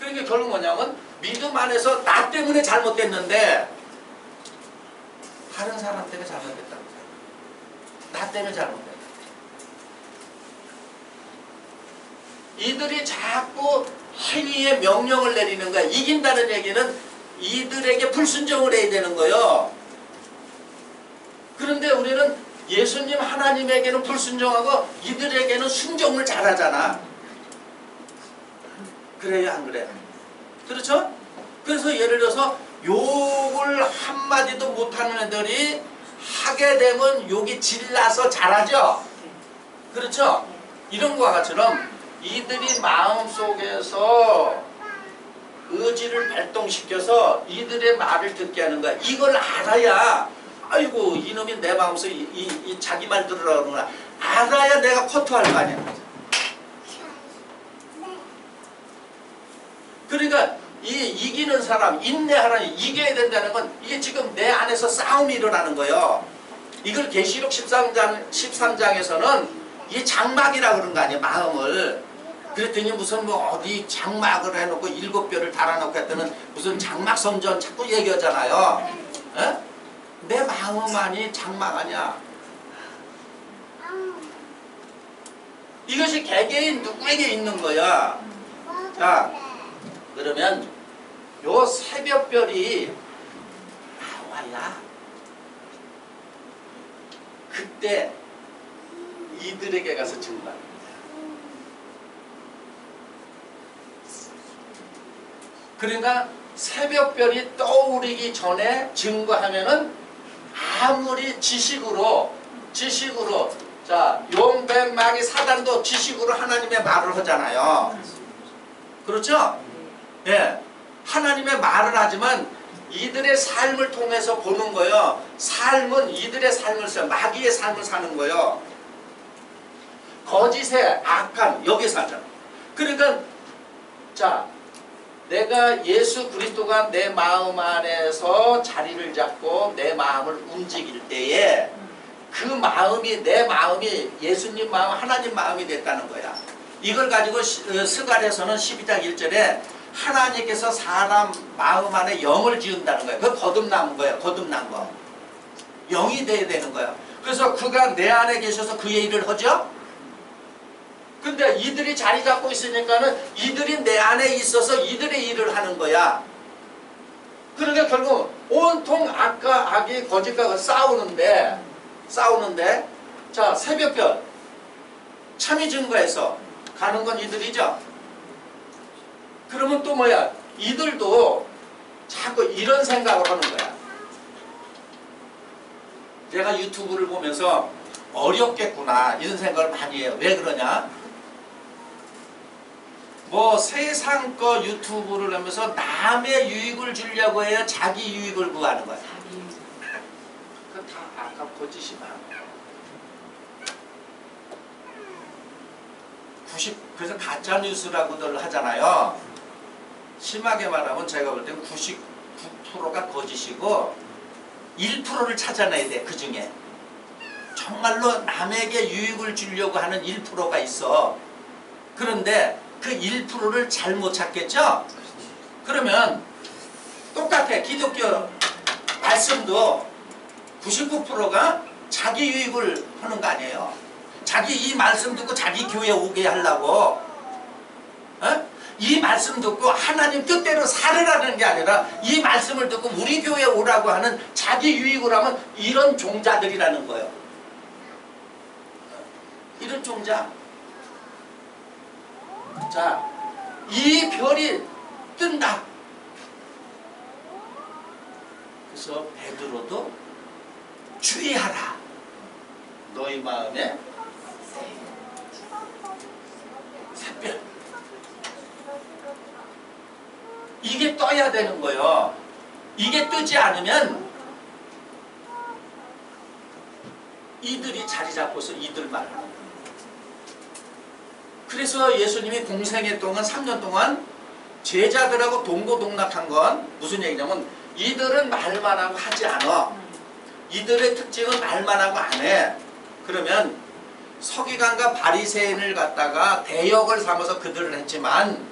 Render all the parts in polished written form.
그러니까 결국 뭐냐면 믿음 안에서 나 때문에 잘못됐는데 다른 사람 때문에 잘못됐다는 거야. 나 때문에 잘못됐다. 이들이 자꾸 행위에 명령을 내리는 거야. 이긴다는 얘기는 이들에게 불순종을 해야 되는 거예요. 그런데 우리는 예수님 하나님에게는 불순종하고 이들에게는 순종을 잘하잖아. 그래요, 안 그래요? 그렇죠? 그래서 예를 들어서 욕을 한마디도 못하는 애들이 하게 되면 욕이 질나서 잘하죠? 그렇죠? 이런 것과 같처럼 이들이 마음속에서 의지를 발동시켜서 이들의 말을 듣게 하는 거야. 이걸 알아야 아이고 이놈이 내 마음속에 이 자기 말 들으라고 그러구나. 알아야 내가 커트할 거 아니야. 그러니까 이기는 사람, 인내하라는 이겨야 된다는 건 이게 지금 내 안에서 싸움이 일어나는 거예요. 이걸 계시록 13장에서는 이게 장막이라 그런 거 아니에요. 마음을. 그랬더니 무슨 뭐 어디 장막을 해놓고 7뼈를 달아놓고 했더니 무슨 장막 성전 자꾸 얘기하잖아요. 에? 내 마음만이 장막 아니야. 이것이 개개인 누구에게 있는 거야. 자, 그러면 요 새벽별이 나와야 그때 이들에게 가서 증거합니다. 그러니까 새벽별이 떠오르기 전에 증거하면은 아무리 지식으로 자 용뱀 마귀 사단도 지식으로 하나님의 말을 하잖아요. 그렇죠? 예, 하나님의 말을 하지만 이들의 삶을 통해서 보는 거예요. 삶은 이들의 삶을 써 마귀의 삶을 사는 거예요. 거짓의 악한 여기 살잖아. 그러니까 자 내가 예수 그리스도가 내 마음 안에서 자리를 잡고 내 마음을 움직일 때에 그 마음이 내 마음이 예수님 마음 하나님 마음이 됐다는 거야. 이걸 가지고 스가랴서는 12장 1절에 하나님께서 사람 마음 안에 영을 지은다는 거예요. 그거 거듭난 거예요. 거듭난 거. 영이 돼야 되는 거예요. 그래서 그가 내 안에 계셔서 그의 일을 하죠. 근데 이들이 자리 잡고 있으니까는 이들이 내 안에 있어서 이들의 일을 하는 거야. 그러니까 결국 온통 악과 악이 거짓과 싸우는데 자 새벽별 참이 증거해서 가는 건 이들이죠. 그러면 또 뭐야? 이들도 자꾸 이런 생각을 하는 거야. 내가 유튜브를 보면서 어렵겠구나 이런 생각을 많이 해요. 왜 그러냐? 뭐 세상 거 유튜브를 하면서 남의 유익을 주려고 해야 자기 유익을 구하는 거야. 그거 다 아까 거짓이만. 그래서 가짜뉴스라고들 하잖아요. 심하게 말하면 제가 볼 때는 99%가 거짓이고 1%를 찾아내야 돼. 그 중에 정말로 남에게 유익을 주려고 하는 1%가 있어. 그런데 그 1%를 잘못 찾겠죠? 그러면 똑같아. 기독교 말씀도 99%가 자기 유익을 하는 거 아니에요. 자기 이 말씀 듣고 자기 교회 오게 하려고 이 말씀 듣고 하나님 뜻대로 살으라는 게 아니라 이 말씀을 듣고 우리 교회에 오라고 하는 자기 유익을 하면 이런 종자들이라는 거예요. 이런 종자. 자, 이 별이 뜬다. 그래서 베드로도 주의하라. 너희 마음에 샛별. 이게 떠야 되는 거예요. 이게 뜨지 않으면 이들이 자리 잡고서 이들만 하는 거예요. 그래서 예수님이 공생애 동안 3년 동안 제자들하고 동고동락한 건 무슨 얘기냐면 이들은 말만 하고 하지 않아. 이들의 특징은 말만 하고 안 해. 그러면 서기관과 바리새인을 갖다가 대역을 삼아서 그들을 했지만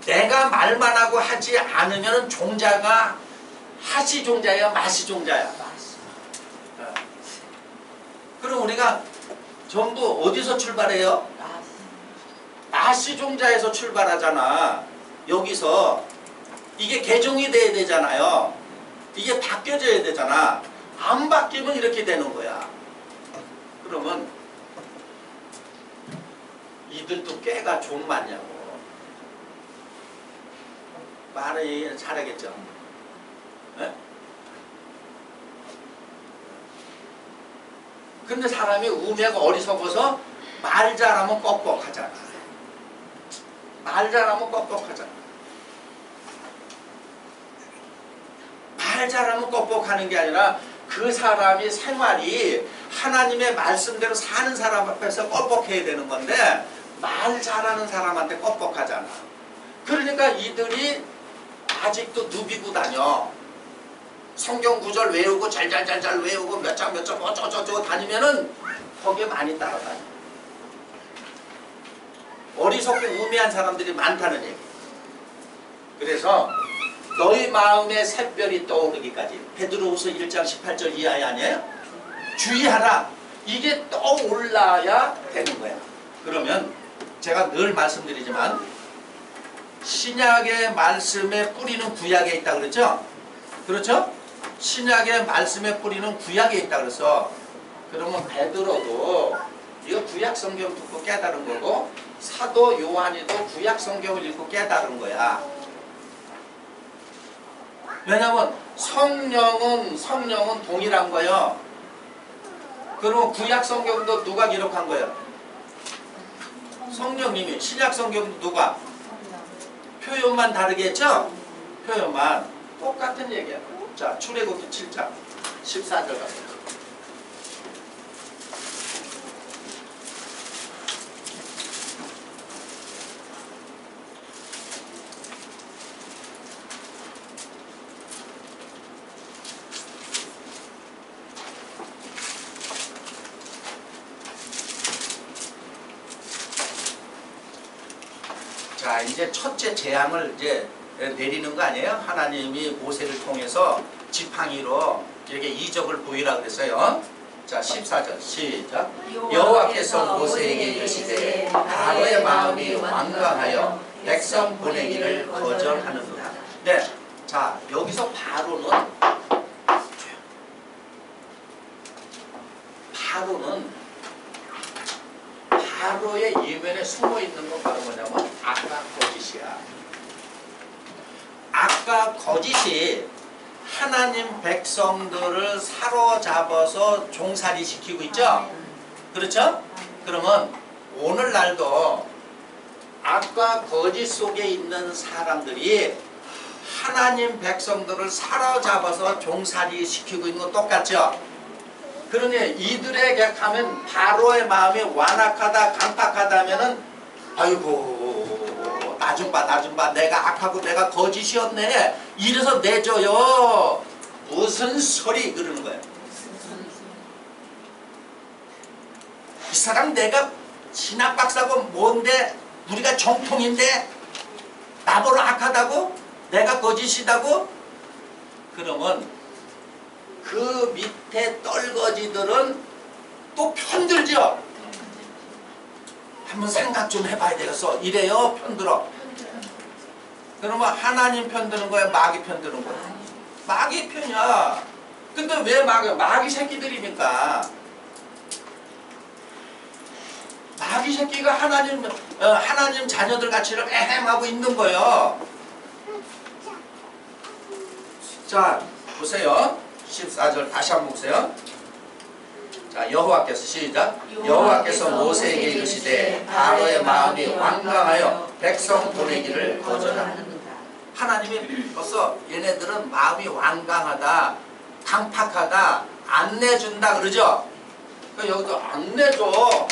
내가 말만 하고 하지 않으면 종자가 하시 종자야, 마시 종자야. 그럼 우리가 전부 어디서 출발해요? 마시 종자에서 출발하잖아. 여기서 이게 개종이 돼야 되잖아요. 이게 바뀌어져야 되잖아. 안 바뀌면 이렇게 되는 거야. 그러면 이들도 꾀가 좀 많냐고. 말을 잘하겠죠. 네? 근데 사람이 우매가 어리석어서 말 잘하면 뻑뻑하잖아. 말 잘하면 뻑뻑하잖아. 말 잘하면 뻑뻑하는 게 아니라 그 사람이 생활이 하나님의 말씀대로 사는 사람 앞에서 뻑뻑해야 되는 건데 말 잘하는 사람한테 뻑뻑하잖아. 그러니까 이들이 아직도 누비고 다녀. 성경 구절 외우고 잘잘잘잘 외우고 몇 장 몇 장 어쩌고저쩌고 다니면은 거기에 많이 따라다녀. 어리석고 우매한 사람들이 많다는 얘기. 그래서 너희 마음에 샛별이 떠오르기까지 베드로후서 1장 18절 이하에 아니에요? 주의하라. 이게 떠올라야 되는 거야. 그러면 제가 늘 말씀드리지만 신약의 말씀의 뿌리는 구약에 있다 그랬죠? 그렇죠? 신약의 말씀의 뿌리는 구약에 있다 그래서 그러면 베드로도 이거 구약 성경 듣고 깨달은 거고 사도 요한이도 구약 성경을 읽고 깨달은 거야. 왜냐면 성령은 동일한 거예요. 그러면 구약 성경도 누가 기록한 거예요? 성령님이. 신약 성경도 누가? 표현만 다르게 했죠? 표현만 똑같은 얘기야. 자, 출애굽기 7장 14절 가세요. 자, 이제 첫째 재앙을 이제 내리는 거 아니에요? 하나님이 모세를 통해서 지팡이로 이렇게 이적을 보이라 그랬어요. 자, 14절 시작. 여호와께서 모세에게 이르시되 바로의 마음이 완강하여 백성 보내기를 거절하는도다. 네, 자 여기서 바로의 이면에 숨어 있는 건 바로 뭐냐면 악과 거짓이야. 악과 거짓이 하나님 백성들을 사로잡아서 종살이 시키고 있죠? 그렇죠? 그러면 오늘날도 악과 거짓 속에 있는 사람들이 하나님 백성들을 사로잡아서 종살이 시키고 있는 건 똑같죠? 그러니 이들에게 하면 바로의 마음이 완악하다 강팍하다면은 아이고 나 좀 봐 내가 악하고 내가 거짓이었네 이래서 내줘요. 무슨 소리 그러는 거예요. 이 사람 내가 신학 박사고 뭔데 우리가 정통인데 나보러 악하다고? 내가 거짓이다고? 그러면 그 밑에 떨거지들은 또 편들죠. 한번 생각 좀 해봐야 되겠어. 이래요 편들어. 그러면 하나님 편드는 거야 마귀 편드는 거야? 마귀 편이야. 근데 왜 마귀 새끼들이니까. 마귀 새끼가 하나님 자녀들 같이 이렇게 애행하고 있는 거예요. 자 보세요. 14절 다시 한번 보세요. 자 여호와께서 시작. 여호와께서 모세에게 이르시되 바로의 마음이 완강하여 백성 보내기를 거절하는도다. 하나님이 벌써 얘네들은 마음이 완강하다 강팍하다 안 내준다 그러죠. 그러니까 여기도 안 내줘.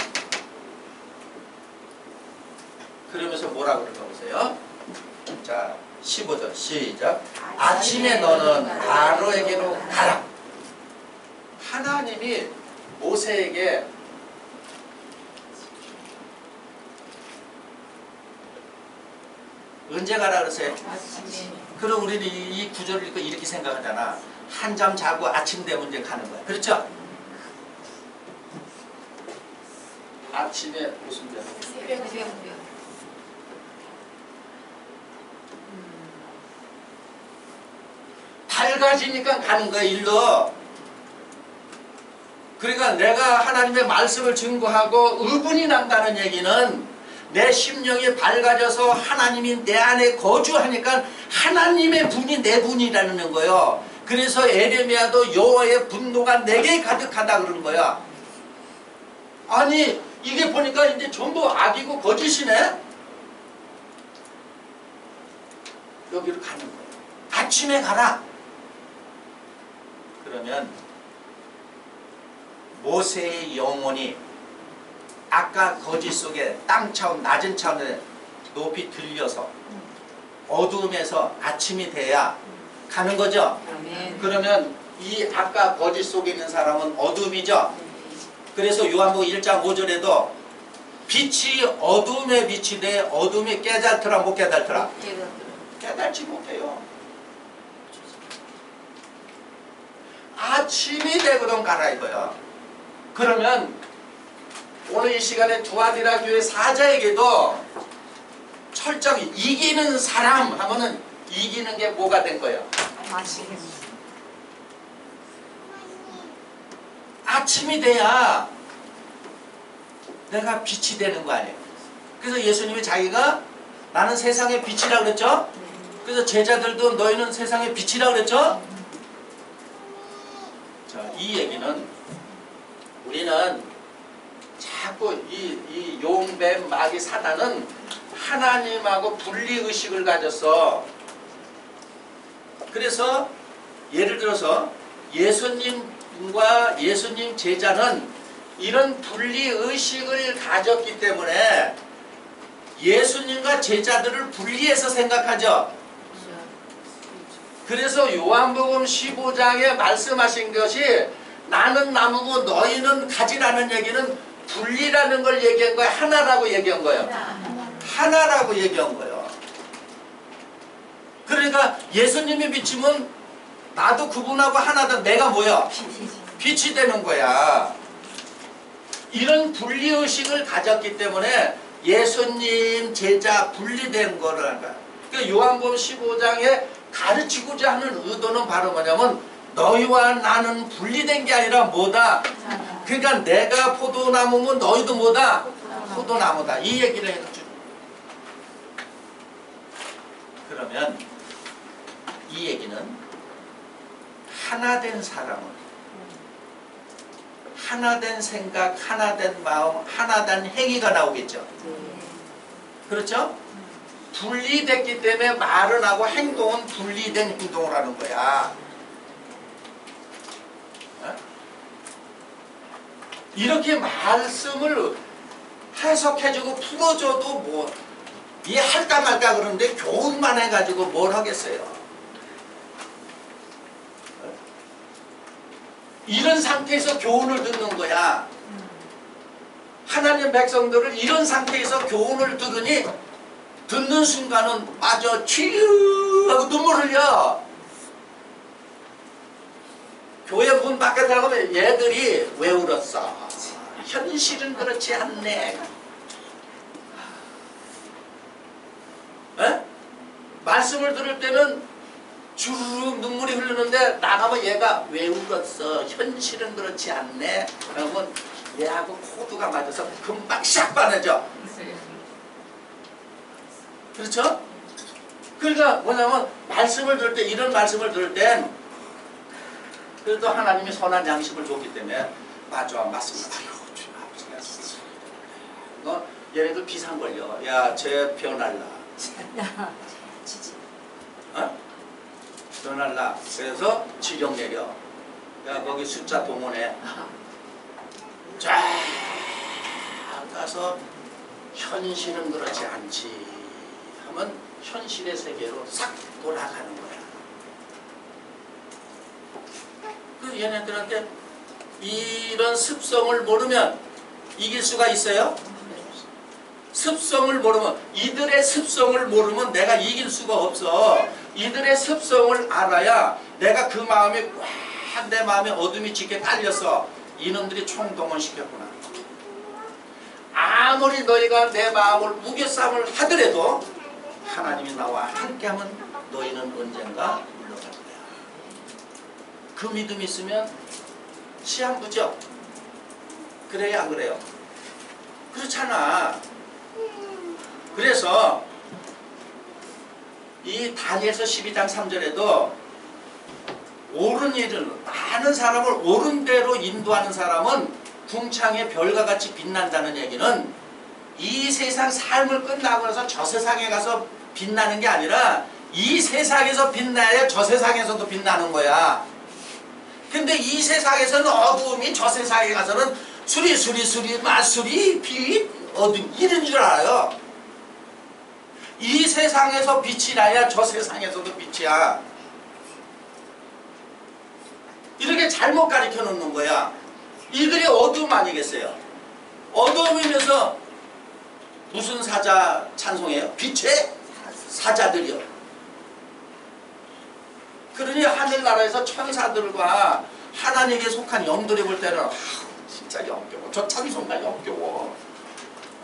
그러면서 뭐라고 그럴까 보세요. 자 15절 시작. 아침에 너는 바로에게로 가라. 하나님이 모세에게 언제 가라 그러세요? 아침에. 그럼 우리는 이 구절을 읽고 이렇게 생각하잖아. 한잠 자고 아침 되면 이제 가는 거야. 그렇죠? 아침에 무슨 별? 새벽. 밝아지니까 가는 거야, 일로. 그러니까 내가 하나님의 말씀을 증거하고 의분이 난다는 얘기는 내 심령이 밝아져서 하나님이 내 안에 거주하니까 하나님의 분이 내 분이라는 거예요. 그래서 에레미야도 여호와의 분노가 내게 가득하다 그러는 거야. 아니 이게 보니까 이제 전부 악이고 거짓이네. 여기로 가는 거예요. 아침에 가라. 그러면 모세의 영혼이 아까 거짓 속에 땅 차원 낮은 차원에 높이 들려서 어두움에서 아침이 돼야 가는 거죠. 아멘. 그러면 이 아까 거짓 속에 있는 사람은 어둠이죠. 그래서 요한복음 1장 5절에도 빛이 어둠에 빛이 돼 어둠이 깨달더라 못 깨달더라? 깨달지 못해요. 아침이 되거든 가라 이거야. 그러면 오늘 이 시간에 두아디라 교회 사자에게도 철저히 이기는 사람 하면은 이기는 게 뭐가 된 거예요? 아침이 돼야 내가 빛이 되는 거 아니에요. 그래서 예수님이 자기가 나는 세상의 빛이라 그랬죠. 그래서 제자들도 너희는 세상의 빛이라 그랬죠. 자, 이 얘기는 우리는 자꾸 이 용뱀 마귀 사단은 하나님하고 분리의식을 가졌어. 그래서 예를 들어서 예수님과 예수님 제자는 이런 분리의식을 가졌기 때문에 예수님과 제자들을 분리해서 생각하죠. 그래서 요한복음 15장에 말씀하신 것이 나는 나무고 너희는 가지라는 얘기는 분리라는 걸 얘기한 거예요? 하나라고 얘기한 거예요? 하나라고 얘기한 거예요. 그러니까 예수님이 비치면 나도 그분하고 하나다. 내가 뭐야? 빛이 되는 거야. 이런 분리의식을 가졌기 때문에 예수님 제자 분리된 거를 한 거야. 그러니까 요한복음 15장에 가르치고자 하는 의도는 바로 뭐냐면 너희와 나는 분리된 게 아니라 뭐다? 그러니까 내가 포도나무면 너희도 뭐다? 포도나무다. 이 얘기를 해주죠. 그러면 이 얘기는 하나된 사람은 하나된 생각, 하나된 마음, 하나된 행위가 나오겠죠. 그렇죠? 분리됐기 때문에 말은 하고 행동은 분리된 행동을 하는 거야. 이렇게 말씀을 해석해주고 풀어줘도 뭐 이해할까 말까 그러는데 교훈만 해가지고 뭘 하겠어요. 이런 상태에서 교훈을 듣는 거야. 하나님 백성들을 이런 상태에서 교훈을 들으니 듣는 순간은 빠져 치유 하고 눈물 흘려. 교회 문 밖에 나가면 얘들이 왜 울었어? 현실은 그렇지 않네. 에? 말씀을 들을 때는 주르륵 눈물이 흐르는데 나가면 얘가 왜 울었어? 현실은 그렇지 않네. 그러면 얘하고 코드가 맞아서 금방 샥 빠내죠. 그렇죠? 그러니까 뭐냐면 말씀을 들을 때 이런 말씀을 들을 땐 그래도 하나님이 선한 양심을 줬기 때문에 맞아 맞습니다. 얘네들 비상 걸려. 야, 쟤 변할라. 어? 변할라. 그래서 지령 내려. 야, 거기 숫자 동원해. 쫙 가서 현실은 그렇지 않지 하면 현실의 세계로 싹 돌아가는 거야. 그 얘네들한테 이런 습성을 모르면 이길 수가 있어요? 습성을 모르면, 이들의 습성을 모르면 내가 이길 수가 없어. 이들의 습성을 알아야 내가 그 마음에 꽉 내 마음에 어둠이 짙게 깔렸어. 이놈들이 총동원시켰구나. 아무리 너희가 내 마음을 우겨싸움을 하더라도 하나님이 나와 함께하면 너희는 언젠가 물러갈 거야. 그 믿음이 있으면 시한부죠. 그래야 안 그래요? 그렇잖아. 그래서 이 다니엘서 12장 3절에도 옳은 일을, 많은 사람을 옳은 대로 인도하는 사람은 궁창의 별과 같이 빛난다는 얘기는 이 세상 삶을 끝나고 나서 저 세상에 가서 빛나는 게 아니라 이 세상에서 빛나야 저 세상에서도 빛나는 거야. 근데 이 세상에서는 어두움이 저 세상에 가서는 수리 마수리 빛 어둠 이런 줄 알아요. 이 세상에서 빛이 나야 저 세상에서도 빛이야. 이렇게 잘못 가르쳐 놓는 거야. 이들이 어두움 아니겠어요? 어두움이면서 무슨 사자 찬송해요? 빛의 사자들이요. 그러니 하늘나라에서 천사들과 하나님께 속한 영들이 볼 때는 아우, 진짜 역겨워. 저 찬송가 역겨워.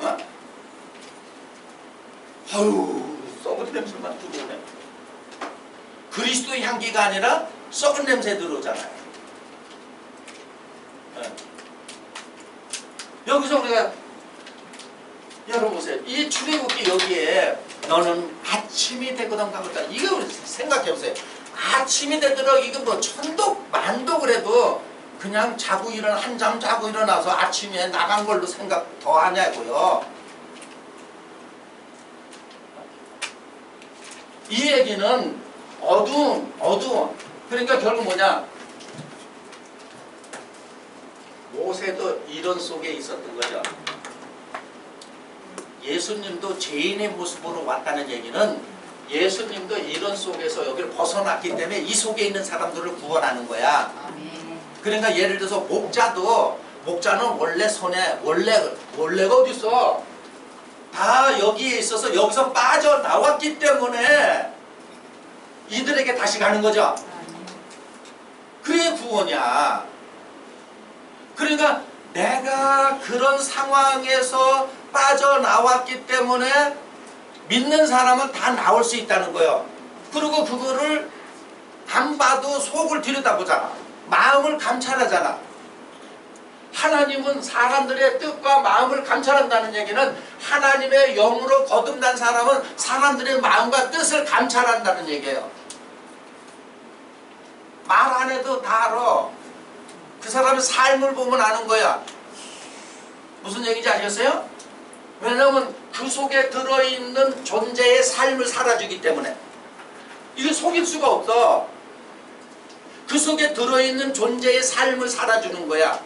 어? 아유, 썩은 냄새만 들어오네. 그리스도의 향기가 아니라 썩은 냄새 들어오잖아요. 네. 여기서 우리가 열어보세요. 이 출애굽기 여기에 너는 아침이 되거든 가보다. 이거 생각해보세요. 아침이 되도록 이거 뭐 천독 만독 그래도 그냥 자고 일어나 한잠 자고 일어나서 아침에 나간 걸로 생각 더 하냐고요. 이 얘기는 어두움. 그러니까 결국 뭐냐? 모세도 이런 속에 있었던 거죠. 예수님도 죄인의 모습으로 왔다는 얘기는 예수님도 이런 속에서 여기를 벗어났기 때문에 이 속에 있는 사람들을 구원하는 거야. 그러니까 예를 들어서 목자는 원래 손에 원래가 어디 있어? 다 여기에 있어서 여기서 빠져나왔기 때문에 이들에게 다시 가는 거죠. 그게 구원이야. 그러니까 내가 그런 상황에서 빠져나왔기 때문에 믿는 사람은 다 나올 수 있다는 거예요. 그리고 그거를 안 봐도 속을 들여다보잖아. 마음을 감찰하잖아. 하나님은 사람들의 뜻과 마음을 감찰한다는 얘기는 하나님의 영으로 거듭난 사람은 사람들의 마음과 뜻을 감찰한다는 얘기예요. 말 안 해도 다 알아. 그 사람의 삶을 보면 아는 거야. 무슨 얘기인지 아시겠어요? 왜냐하면 그 속에 들어있는 존재의 삶을 살아주기 때문에. 이게 속일 수가 없어. 그 속에 들어있는 존재의 삶을 살아주는 거야.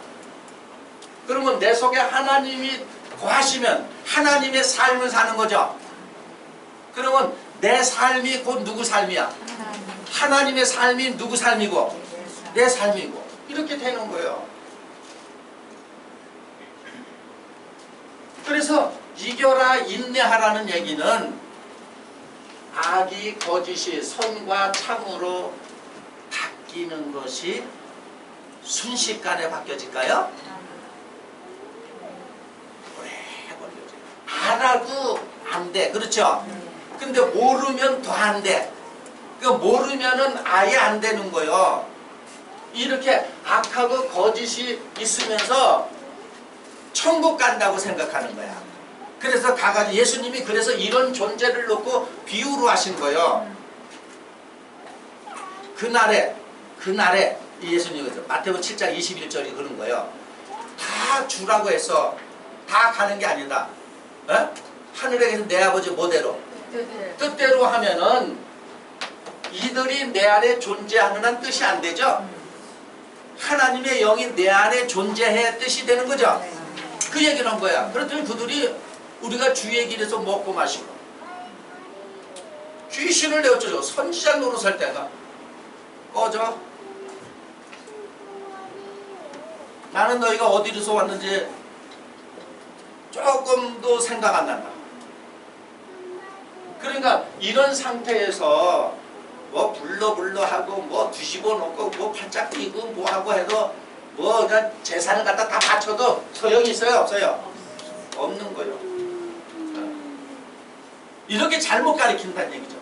그러면 내 속에 하나님이 거하시면 하나님의 삶을 사는 거죠. 그러면 내 삶이 곧 누구 삶이야? 하나님의 삶이 누구 삶이고 내 삶이고 이렇게 되는 거예요. 그래서 이겨라 인내하라는 얘기는 악이 거짓이 선과 참으로 바뀌는 것이 순식간에 바뀌어질까요? 오래 걸려져. 알아도 안 돼. 그렇죠? 근데 모르면 더 안 돼. 그러니까 모르면은 아예 안 되는 거예요. 이렇게 악하고 거짓이 있으면서 천국 간다고 생각하는 거야. 그래서 가가지고 예수님이 그래서 이런 존재를 놓고 비유로 하신 거예요. 그날에 예수님께서 마태복음 7장 21절이 그런 거예요. 다 주라고 해서 다 가는 게 아니다. 어? 하늘에 계신 내 아버지 뭐대로? 뜻대로 하면은 이들이 내 안에 존재하는 한 뜻이 안 되죠? 하나님의 영이 내 안에 존재해야 뜻이 되는 거죠? 그 얘기를 한 거야. 그랬더니 그들이 우리가 주의 길에서 먹고 마시고 귀신을 내어쫓아 선지자 노릇할 때가 꺼져. 나는 너희가 어디서 왔는지 조금도 생각 안 난다. 그러니까 이런 상태에서 뭐 불러 하고 뭐 뒤집어 놓고 뭐 팔짝 뛰고 뭐 하고 해도 뭐 그냥 재산을 갖다 다 바쳐도 소용이 있어요 없어요? 없는 거예요. 이렇게 잘못 가르친다는 얘기죠.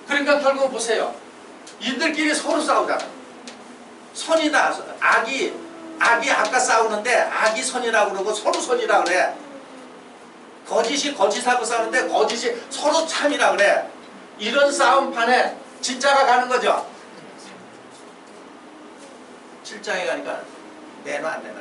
그러니까 결국 보세요. 이들끼리 서로 싸우잖아. 선이다. 악이 아까 싸우는데 악이 선이라고 그러고 서로 선이라고 그래. 거짓이 거짓하고 싸우는데 거짓이 서로 참이라고 그래. 이런 싸움판에 진짜가 가는 거죠. 7장에 가니까 내놔 안 내놔.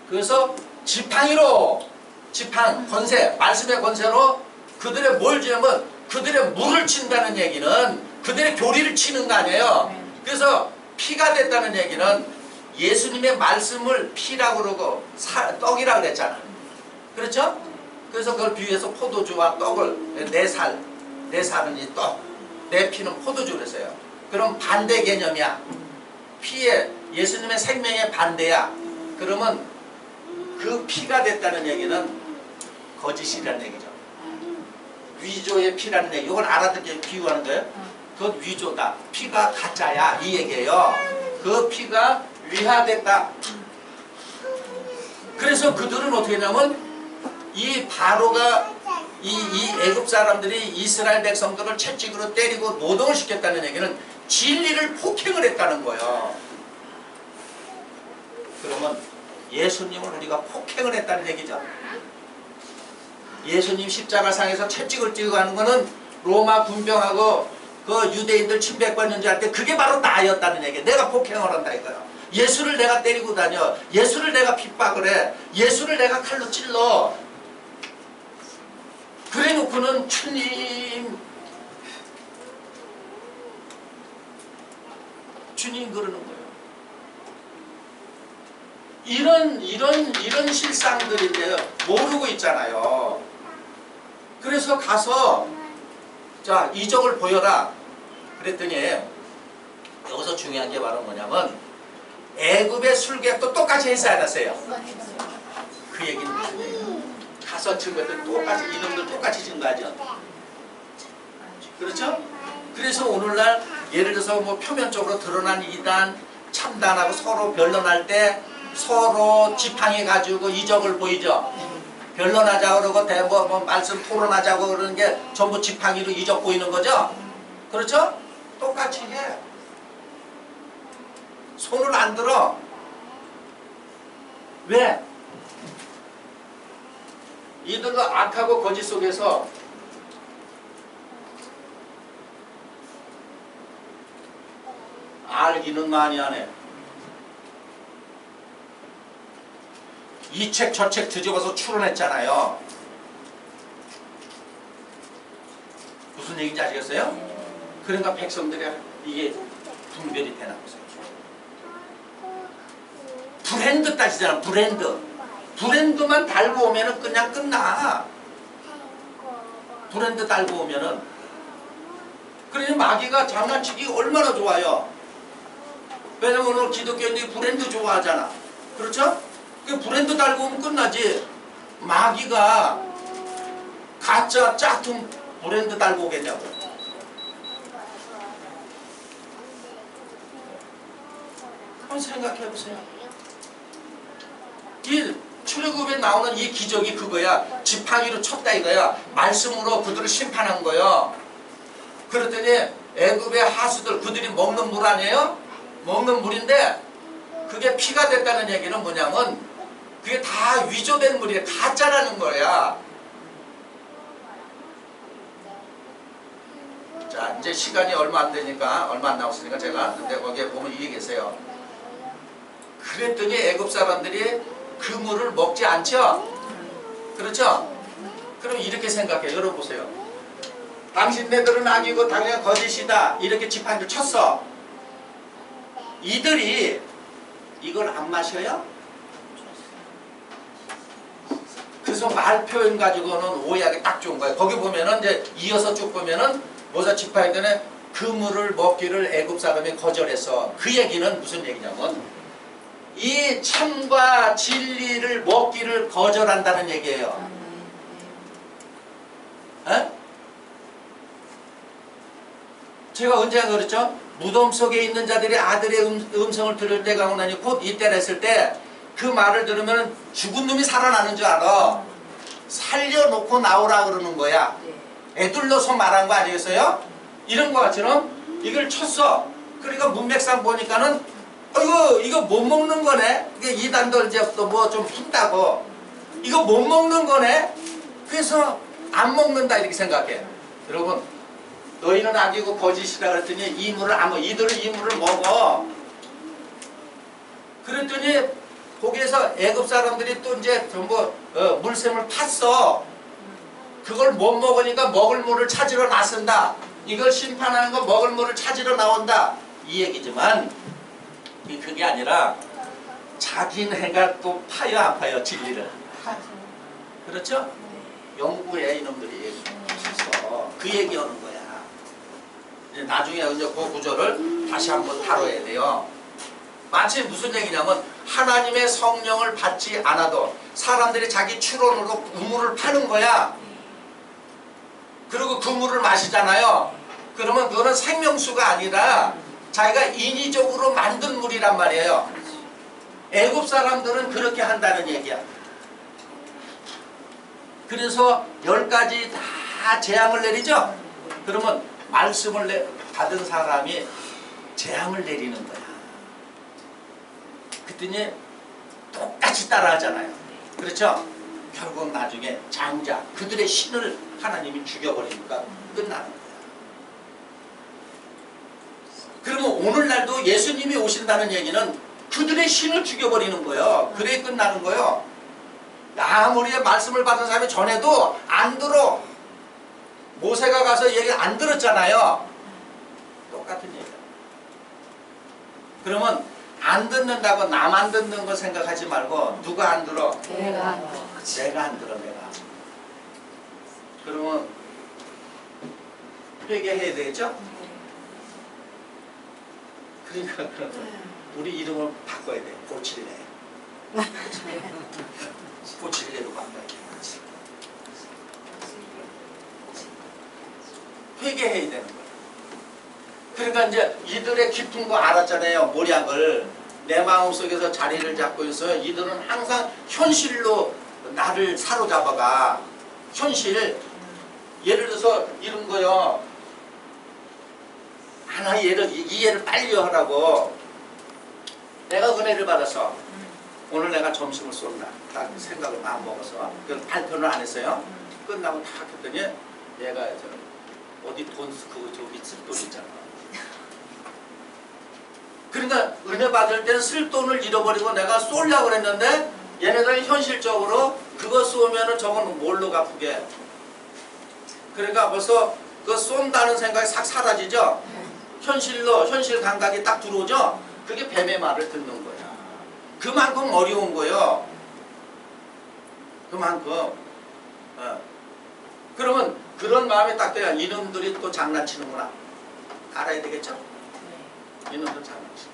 그래서 지팡이로 지팡 권세 말씀의 권세로 그들의 뭘 지으면 그들의 물을 친다는 얘기는 그들의 교리를 치는 거 아니에요. 그래서 피가 됐다는 얘기는 예수님의 말씀을 피라고 그러고 떡이라고 그랬잖아. 그렇죠? 그래서 그걸 비유해서 포도주와 떡을 내 살은 이 떡, 내 피는 포도주 그랬어요. 그럼 반대 개념이야. 피에 예수님의 생명의 반대야. 그러면 그 피가 됐다는 얘기는 거짓이라는 얘기죠. 위조의 피라는 얘기. 이걸 알아듣게 비유하는 거예요. 그건 위조다. 피가 가짜야. 이 얘기예요. 그 피가 위화됐다. 그래서 그들은 어떻게 하냐면 이 바로가 이 애굽 사람들이 이스라엘 백성들을 채찍으로 때리고 노동을 시켰다는 얘기는 진리를 폭행을 했다는 거예요. 그러면 예수님을 우리가 폭행을 했다는 얘기죠. 예수님 십자가상에서 채찍을 찌고 가는 거는 로마 군병하고 그 유대인들 침략받는 줄 알 때 그게 바로 나였다는 얘기예요. 내가 폭행을 한다 이거예요. 예수를 내가 때리고 다녀. 예수를 내가 핍박을 해. 예수를 내가 칼로 찔러. 그래 놓고는 주님 그러는 거예요. 이런 실상들인데요. 모르고 있잖아요. 그래서 가서 자 이적을 보여라 그랬더니 여기서 중요한 게 바로 뭐냐면 애굽의 술객도 똑같이 했어야 했어요. 그 얘기는 무슨 얘기예요? 가서 증거들 똑같이 이놈들 똑같이 증거하죠. 그렇죠? 그래서 오늘날 예를 들어서 뭐 표면적으로 드러난 이단 참단하고 서로 변론할 때 서로 지팡이 가지고 이적을 보이죠. 변론하자고 그러고 뭐 말씀 토론하자고 그러는 게 전부 지팡이로 이적 보이는 거죠. 그렇죠? 똑같이 해. 손을 안 들어. 왜? 이들도 악하고 거짓 속에서 알기는 많이 하네. 이 책 저 책 뒤집어서 추론했잖아요. 무슨 얘기인지 아시겠어요? 그러니까 백성들이 이게 분별이 되나 보세요. 브랜드 따지잖아. 브랜드만 달고 오면은 그냥 끝나. 브랜드 달고 오면은. 그러니 마귀가 장난치기 얼마나 좋아요. 왜냐면 오늘 기독교인들이 브랜드 좋아하잖아. 그렇죠? 그 브랜드 달고 오면 끝나지. 마귀가 가짜 짝퉁 브랜드 달고 오겠냐고. 한번 생각해 보세요. 이 출애굽에 나오는 이 기적이 그거야. 지팡이로 쳤다 이거야. 말씀으로 그들을 심판한 거야. 그랬더니 애굽의 하수들 그들이 먹는 물 아니에요? 먹는 물인데 그게 피가 됐다는 얘기는 뭐냐면 그게 다 위조된 물이야. 가짜라는 거야. 자 이제 시간이 얼마 안 되니까 얼마 안 남았으니까 제가 근데 거기에 보면 이게 계세요. 그랬더니 애굽 사람들이 그 물을 먹지 않죠? 그렇죠? 그럼 이렇게 생각해요. 여러분 보세요. 당신네들은 악이고 당연히 거짓이다. 이렇게 지팡이를 쳤어. 이들이 이걸 안 마셔요? 그래서 말 표현 가지고는 오해하기 딱 좋은 거예요. 거기 보면은 이제 이어서 쭉 보면은 모사 지팡이들은 그 물을 먹기를 애굽 사람이 거절했어. 그 얘기는 무슨 얘기냐면 이 참과 진리를 먹기를 거절한다는 얘기예요. 제가 언제나 그랬죠? 무덤 속에 있는 자들이 아들의 음성을 들을 때가 오나니 곧 이때라 했을 때 그 말을 들으면 죽은 놈이 살아나는 줄 알아. 살려놓고 나오라 그러는 거야. 애들로서 말한 거 아니겠어요? 이런 것처럼 이걸 쳤어. 그러니까 문맥상 보니까는 이거 못 먹는 거네. 이게 이단도 이제 또 뭐 좀 푼다고. 이거 못 먹는 거네. 그래서 안 먹는다 이렇게 생각해. 여러분, 너희는 악이고 거짓이라 그랬더니 이들은 이 물을 먹어. 그랬더니 거기에서 애굽 사람들이 또 이제 전부 물샘을 팠어. 그걸 못 먹으니까 먹을 물을 찾으러 나선다. 이걸 심판하는 거 먹을 물을 찾으러 나온다. 이 얘기지만 그게 아니라 자기네가 또 파요 안 파요 진리를. 그렇죠? 연구해 이놈들이. 그래서 그 얘기하는 거야. 이제 나중에 이제 그 구절을 다시 한번 다뤄야 돼요. 마치 무슨 얘기냐면 하나님의 성령을 받지 않아도 사람들이 자기 추론으로 우물을 파는 거야. 그리고 그 물을 마시잖아요. 그러면 그거는 생명수가 아니라 자기가 인위적으로 만든 물이란 말이에요. 애굽 사람들은 그렇게 한다는 얘기야. 그래서 10가지 다 재앙을 내리죠. 그러면 말씀을 받은 사람이 재앙을 내리는 거야. 그랬더니 똑같이 따라하잖아요. 그렇죠? 결국 나중에 장자, 그들의 신을 하나님이 죽여버리니까 끝나는 거야. 그러면 오늘날도 예수님이 오신다는 얘기는 그들의 신을 죽여버리는 거예요. 그래 끝나는 거예요. 아무리 말씀을 받은 사람이 전에도 안 들어. 모세가 가서 얘기 안 들었잖아요. 똑같은 얘기야. 그러면 안 듣는다고 나만 듣는 거 생각하지 말고 누가 안 들어? 내가 안 들어. 내가. 그러면 회개해야 되겠죠? 그러니까 우리 이름을 바꿔야 돼. 고칠래. 고칠래로 바꿔야 돼. 회개해야 되는 거야. 그러니까 이제 이들의 깊은 거 알았잖아요. 모략을. 내 마음속에서 자리를 잡고 있어요. 이들은 항상 현실로 나를 사로잡아가. 현실. 예를 들어서 이런 거요. 하나 이해를 빨리 하라고. 내가 은혜를 받아서 오늘 내가 점심을 쏜다. 딱 생각을 막 먹어서. 그래서 발표를 안 했어요. 끝나고 딱 했더니 얘가 어디 저기 쓸 돈 있잖아. 그러니까 은혜 받을 때는 쓸 돈을 잃어버리고 내가 쏠려고 그랬는데 얘네들은 현실적으로 그거 쏘면은 저건 뭘로 갚게. 그러니까 벌써 그거 쏜다는 생각이 싹 사라지죠. 현실 감각이 딱 들어오죠. 그게 뱀의 말을 듣는 거야. 그만큼 어려운 거예요. 그만큼. 그러면 그런 마음이 딱 돼야 이놈들이 또 장난치는구나. 알아야 되겠죠? 이놈들 장난치는.